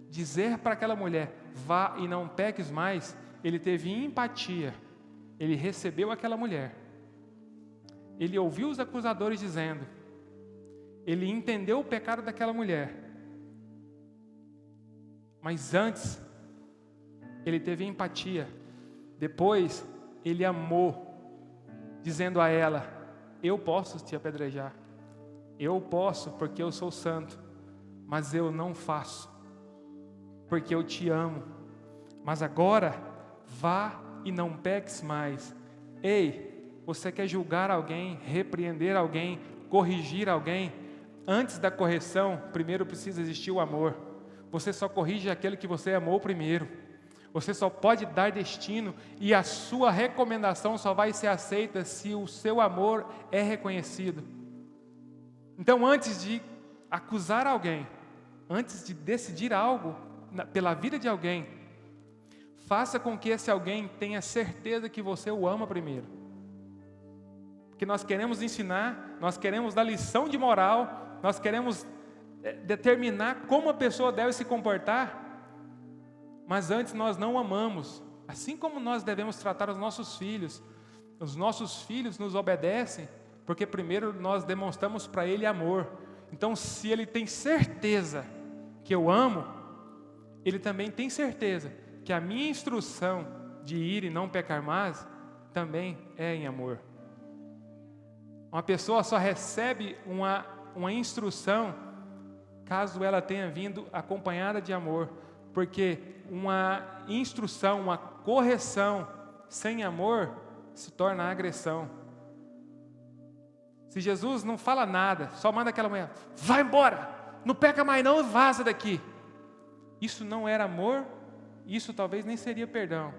dizer para aquela mulher: vá e não peques mais, ele teve empatia. Ele recebeu aquela mulher. Ele ouviu os acusadores dizendo. Ele entendeu o pecado daquela mulher. Mas antes, ele teve empatia. Depois, ele amou, dizendo a ela: eu posso te apedrejar, eu posso porque eu sou santo, mas eu não faço, porque eu te amo. Mas agora, vá e não peques mais. Ei, você quer julgar alguém, repreender alguém, corrigir alguém? Antes da correção, primeiro precisa existir o amor. Você só corrige aquele que você amou primeiro. Você só pode dar destino e a sua recomendação só vai ser aceita se o seu amor é reconhecido. Então, antes de acusar alguém, antes de decidir algo pela vida de alguém, faça com que esse alguém tenha certeza que você o ama primeiro. Porque nós queremos ensinar, nós queremos dar lição de moral, nós queremos determinar como a pessoa deve se comportar, mas antes nós não amamos. Assim como nós devemos tratar os nossos filhos nos obedecem, porque primeiro nós demonstramos para ele amor. Então, se ele tem certeza que eu amo, ele também tem certeza que a minha instrução de ir e não pecar mais também é em amor. Uma pessoa só recebe uma instrução caso ela tenha vindo acompanhada de amor, porque uma instrução, uma correção sem amor se torna agressão. Se Jesus não fala nada, só manda aquela mulher, vai embora, não peca mais não e vaza daqui. Isso não era amor, isso talvez nem seria perdão,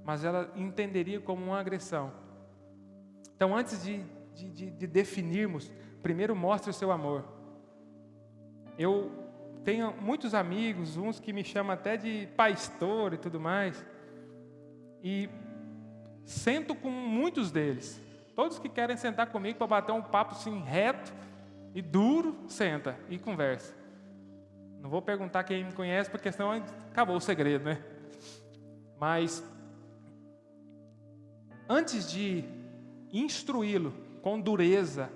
mas ela entenderia como uma agressão. Então, antes de definirmos, primeiro mostre o seu amor. Eu tenho muitos amigos, uns que me chamam até de pastor e tudo mais, e sento com muitos deles. Todos que querem sentar comigo para bater um papo assim reto e duro, senta e conversa. Não vou perguntar quem me conhece, porque senão acabou o segredo, né? Mas antes de instruí-lo com dureza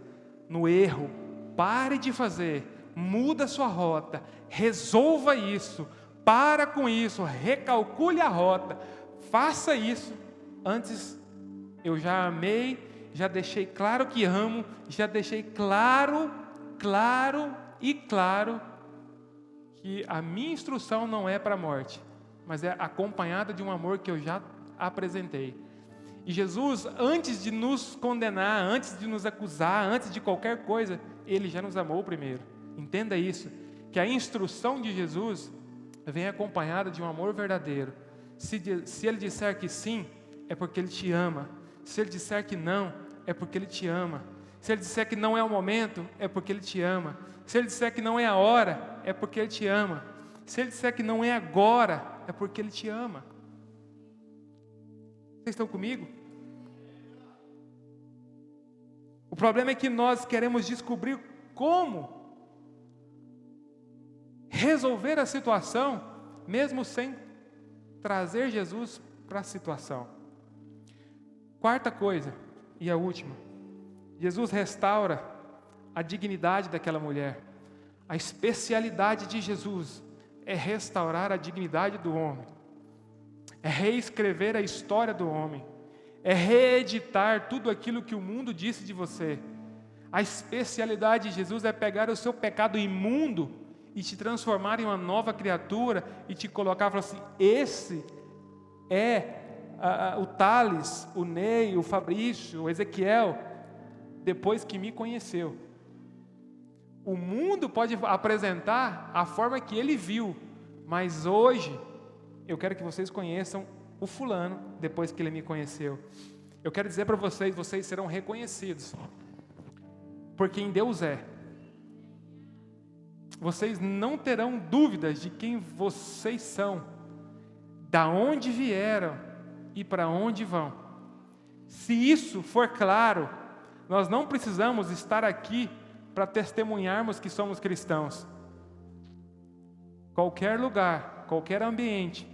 no erro, pare de fazer, muda a sua rota, resolva isso, para com isso, recalcule a rota, faça isso. Antes eu já amei, já deixei claro que amo, já deixei claro que a minha instrução não é para a morte, mas é acompanhada de um amor que eu já apresentei. E Jesus, antes de nos condenar, antes de nos acusar, antes de qualquer coisa, Ele já nos amou primeiro. Entenda isso, que a instrução de Jesus vem acompanhada de um amor verdadeiro. Se Ele disser que sim, é porque Ele te ama. Se Ele disser que não, é porque Ele te ama. Se Ele disser que não é o momento, é porque Ele te ama. Se Ele disser que não é a hora, é porque Ele te ama. Se Ele disser que não é agora, é porque Ele te ama. Vocês estão comigo? O problema é que nós queremos descobrir como resolver a situação, mesmo sem trazer Jesus para a situação. Quarta coisa, e a última, Jesus restaura a dignidade daquela mulher. A especialidade de Jesus é restaurar a dignidade do homem, é reescrever a história do homem, é reeditar tudo aquilo que o mundo disse de você. A especialidade de Jesus é pegar o seu pecado imundo e te transformar em uma nova criatura e te colocar e falar assim: esse é o Thales, o Ney, o Fabrício, o Ezequiel, depois que me conheceu. O mundo pode apresentar a forma que ele viu, mas hoje eu quero que vocês conheçam o fulano depois que ele me conheceu. Eu quero dizer para vocês, vocês serão reconhecidos por quem Deus é. Vocês não terão dúvidas de quem vocês são, da onde vieram e para onde vão. Se isso for claro, nós não precisamos estar aqui para testemunharmos que somos cristãos. Qualquer lugar, qualquer ambiente,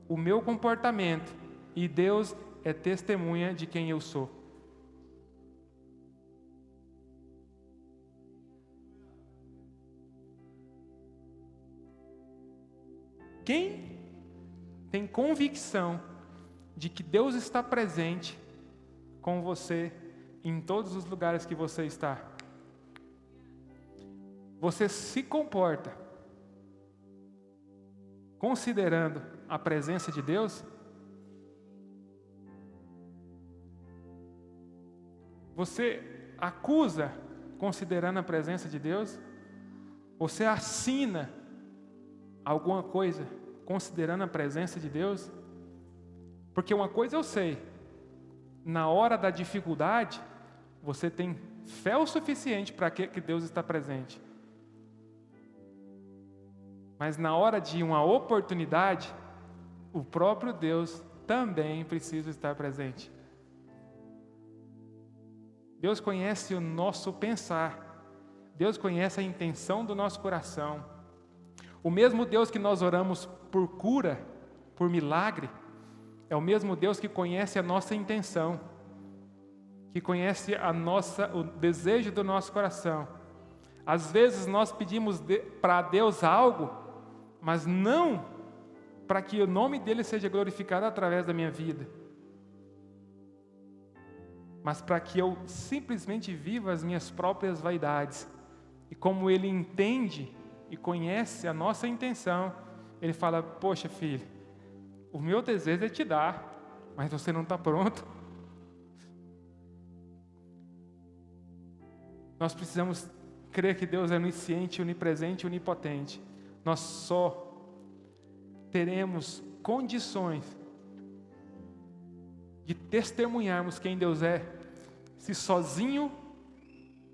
o meu comportamento e Deus é testemunha de quem eu sou. Quem tem convicção de que Deus está presente com você em todos os lugares que você está? Você se comporta considerando a presença de Deus? Você acusa considerando a presença de Deus? Você assina alguma coisa considerando a presença de Deus? Porque uma coisa eu sei, na hora da dificuldade, você tem fé o suficiente para que Deus está presente. Mas na hora de uma oportunidade, o próprio Deus também precisa estar presente. Deus conhece o nosso pensar. Deus conhece a intenção do nosso coração. O mesmo Deus que nós oramos por cura, por milagre, é o mesmo Deus que conhece a nossa intenção, que conhece o desejo do nosso coração. Às vezes nós pedimos para Deus algo, mas não para que o nome dele seja glorificado através da minha vida, mas para que eu simplesmente viva as minhas próprias vaidades. E como ele entende e conhece a nossa intenção, ele fala: poxa, filho, o meu desejo é te dar, mas você não está pronto. Nós precisamos crer que Deus é onisciente, onipresente e onipotente. Nós só teremos condições de testemunharmos quem Deus é se sozinho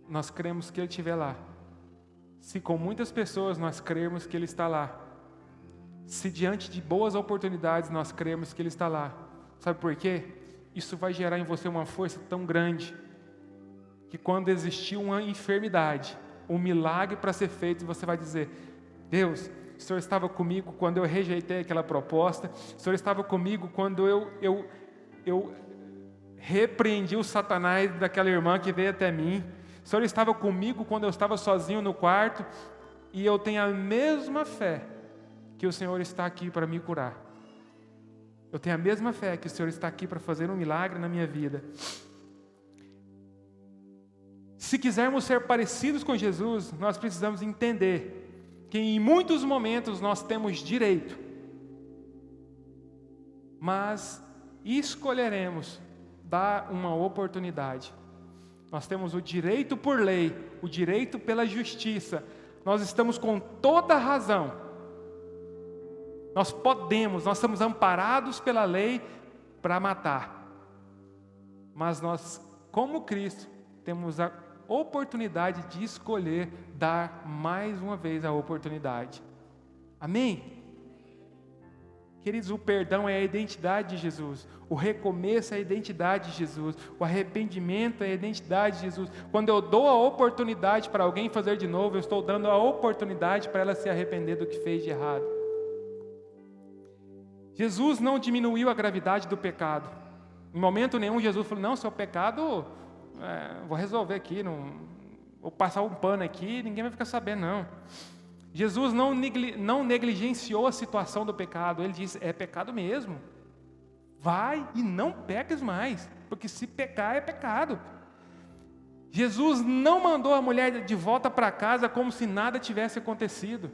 nós cremos que Ele estiver lá, se com muitas pessoas nós cremos que Ele está lá, se diante de boas oportunidades nós cremos que Ele está lá. Sabe por quê? Isso vai gerar em você uma força tão grande que quando existir uma enfermidade, um milagre para ser feito, você vai dizer: Deus, o Senhor estava comigo quando eu rejeitei aquela proposta, o Senhor estava comigo quando eu repreendi o Satanás daquela irmã que veio até mim, o Senhor estava comigo quando eu estava sozinho no quarto, e eu tenho a mesma fé que o Senhor está aqui para me curar. Eu tenho a mesma fé que o Senhor está aqui para fazer um milagre na minha vida. Se quisermos ser parecidos com Jesus, nós precisamos entender que em muitos momentos nós temos direito, mas escolheremos dar uma oportunidade. Nós temos o direito por lei, o direito pela justiça. Nós estamos com toda a razão. Nós estamos amparados pela lei para matar. Mas nós, como Cristo, temos a oportunidade de escolher dar mais uma vez a oportunidade. Amém? Queridos, o perdão é a identidade de Jesus, o recomeço é a identidade de Jesus, o arrependimento é a identidade de Jesus. Quando eu dou a oportunidade para alguém fazer de novo, eu estou dando a oportunidade para ela se arrepender do que fez de errado. Jesus não diminuiu a gravidade do pecado. Em momento nenhum Jesus falou: não, seu pecado, vou resolver aqui, vou passar um pano aqui, ninguém vai ficar sabendo, não. Jesus não negligenciou a situação do pecado. Ele disse: é pecado mesmo, vai e não peques mais, porque se pecar é pecado. Jesus não mandou a mulher de volta para casa como se nada tivesse acontecido.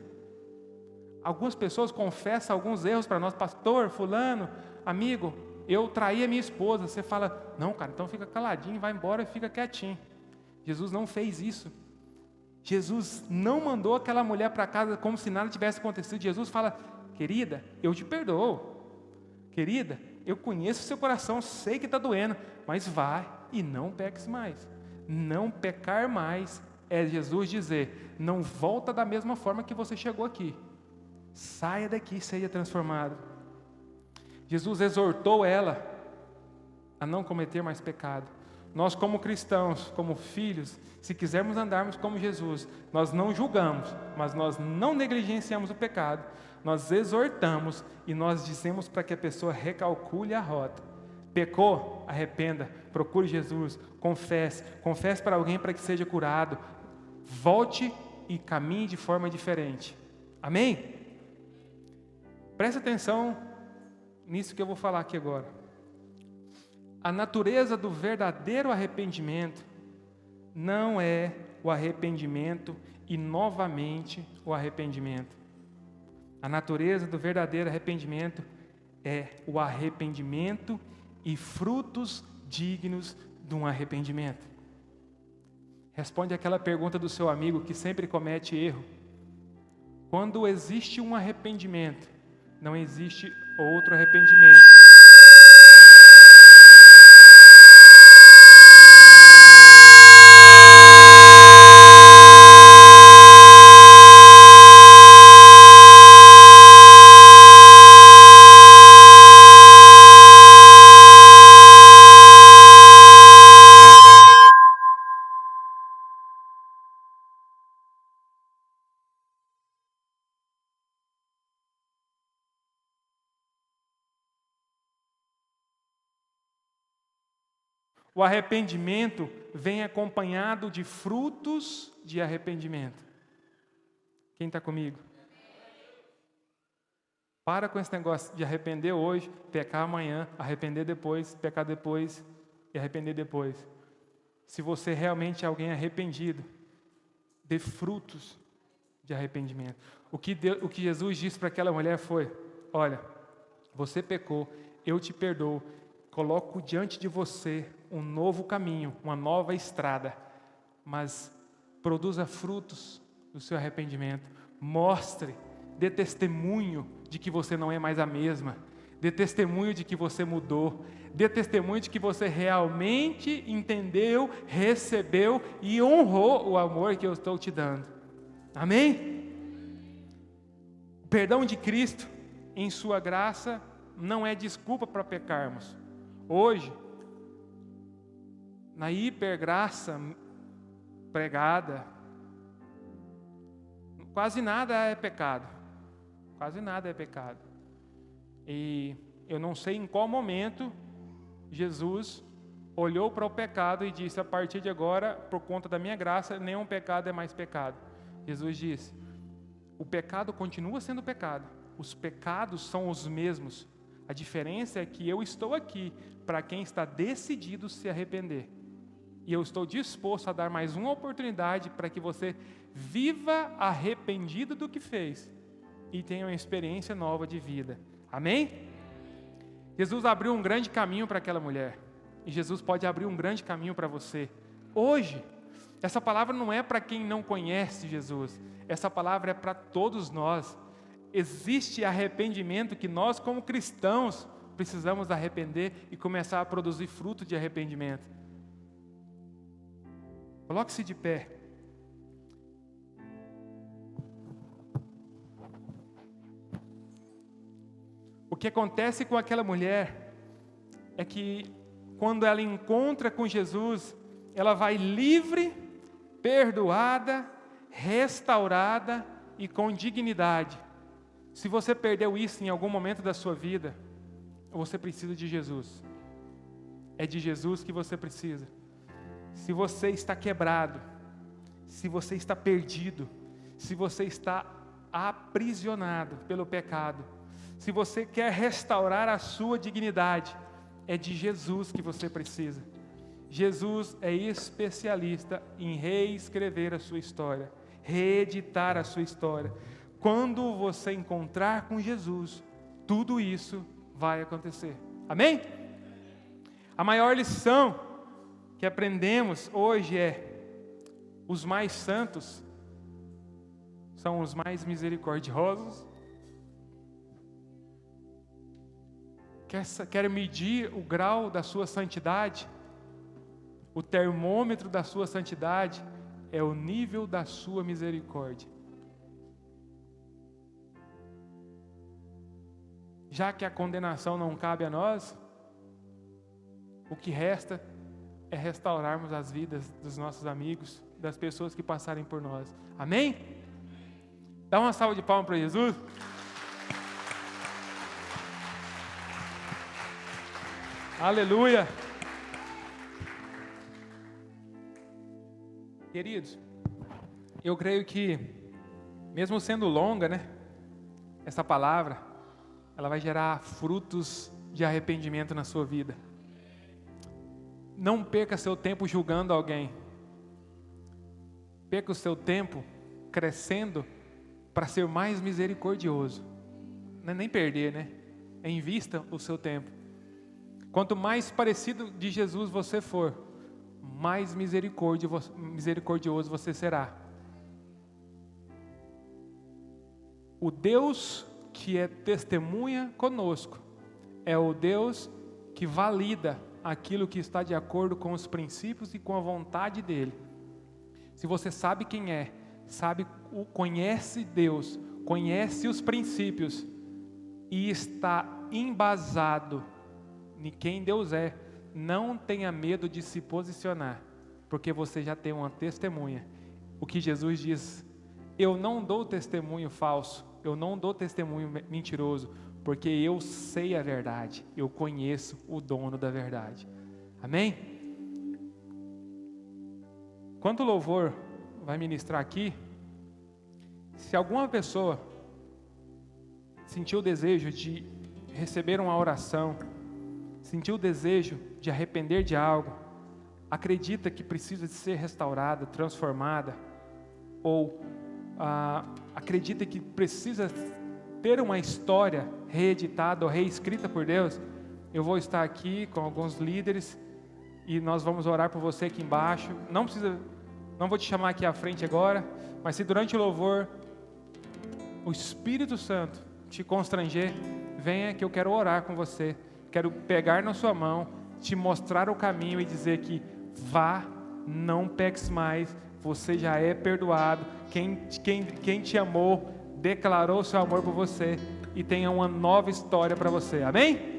Algumas pessoas confessam alguns erros para nós: pastor, fulano, amigo, eu traí a minha esposa. Você fala: não, cara, então fica caladinho, vai embora e fica quietinho. Jesus não fez isso. Jesus não mandou aquela mulher para casa como se nada tivesse acontecido. Jesus fala: querida, eu te perdoo. Querida, eu conheço o seu coração, sei que está doendo, mas vai e não peques mais. Não pecar mais é Jesus dizer: não volta da mesma forma que você chegou aqui. Saia daqui e seja transformado. Jesus exortou ela a não cometer mais pecado. Nós, como cristãos, como filhos, se quisermos andarmos como Jesus, nós não julgamos, mas nós não negligenciamos o pecado. Nós exortamos e nós dizemos para que a pessoa recalcule a rota. Pecou? Arrependa, procure Jesus, confesse para alguém para que seja curado. Volte e caminhe de forma diferente. Amém? Preste atenção nisso que eu vou falar aqui agora. A natureza do verdadeiro arrependimento não é o arrependimento e novamente o arrependimento. A natureza do verdadeiro arrependimento é o arrependimento e frutos dignos de um arrependimento. Responde aquela pergunta do seu amigo que sempre comete erro. Quando existe um arrependimento, Não existe outro arrependimento. O arrependimento vem acompanhado de frutos de arrependimento. Quem está comigo? Para com esse negócio de arrepender hoje, pecar amanhã, arrepender depois, pecar depois e arrepender depois. Se você realmente é alguém arrependido, dê frutos de arrependimento. O que Jesus disse para aquela mulher foi: olha, você pecou, eu te perdoo, coloco diante de você um novo caminho, uma nova estrada, mas produza frutos do seu arrependimento. Mostre, dê testemunho de que você não é mais a mesma, dê testemunho de que você mudou, dê testemunho de que você realmente entendeu, recebeu e honrou o amor que eu estou te dando. Amém? O perdão de Cristo em sua graça não é desculpa para pecarmos. Hoje, na hipergraça pregada, quase nada é pecado. Quase nada é pecado. E eu não sei em qual momento Jesus olhou para o pecado e disse: a partir de agora, por conta da minha graça, nenhum pecado é mais pecado. Jesus disse: o pecado continua sendo pecado. Os pecados são os mesmos. A diferença é que eu estou aqui para quem está decidido se arrepender. E eu estou disposto a dar mais uma oportunidade para que você viva arrependido do que fez e tenha uma experiência nova de vida. Amém? Jesus abriu um grande caminho para aquela mulher. E Jesus pode abrir um grande caminho para você. Hoje, essa palavra não é para quem não conhece Jesus. Essa palavra é para todos nós. Existe arrependimento que nós, como cristãos, precisamos arrepender e começar a produzir fruto de arrependimento. Coloque-se de pé. O que acontece com aquela mulher é que, quando ela encontra com Jesus, ela vai livre, perdoada, restaurada e com dignidade. Se você perdeu isso em algum momento da sua vida, você precisa de Jesus. É de Jesus que você precisa. Se você está quebrado, se você está perdido, se você está aprisionado pelo pecado, se você quer restaurar a sua dignidade, é de Jesus que você precisa. Jesus é especialista em reescrever a sua história, reeditar a sua história. Quando você encontrar com Jesus, tudo isso vai acontecer. Amém? A maior lição que aprendemos hoje é: os mais santos são os mais misericordiosos. Quer medir o grau da sua santidade? O termômetro da sua santidade é o nível da sua misericórdia. Já que a condenação não cabe a nós, o que resta é restaurarmos as vidas dos nossos amigos, das pessoas que passarem por nós. Amém? Dá uma salva de palmas para Jesus. Aleluia. Queridos, eu creio que, mesmo sendo longa, essa palavra, ela vai gerar frutos de arrependimento na sua vida. Não perca seu tempo julgando alguém. Perca o seu tempo crescendo para ser mais misericordioso. Não é nem perder, é invista o seu tempo. Quanto mais parecido de Jesus você for, mais misericordioso você será. O Deus que é testemunha conosco, é o Deus que valida aquilo que está de acordo com os princípios e com a vontade dele. Se você sabe quem é, conhece Deus, conhece os princípios e está embasado em quem Deus é, não tenha medo de se posicionar, porque você já tem uma testemunha. O que Jesus diz: eu não dou testemunho falso, eu não dou testemunho mentiroso, porque eu sei a verdade, eu conheço o dono da verdade. Amém? Quando o louvor vai ministrar aqui, se alguma pessoa sentiu o desejo de receber uma oração, sentiu o desejo de arrepender de algo, acredita que precisa de ser restaurada, transformada, ou acredita que precisa ter uma história reeditada ou reescrita por Deus, eu vou estar aqui com alguns líderes e nós vamos orar por você aqui embaixo. Não vou te chamar aqui à frente agora, mas se durante o louvor o Espírito Santo te constranger, venha que eu quero orar com você, quero pegar na sua mão, te mostrar o caminho e dizer que vá, não peques mais, você já é perdoado, quem te amou declarou seu amor por você e tenha uma nova história para você, amém?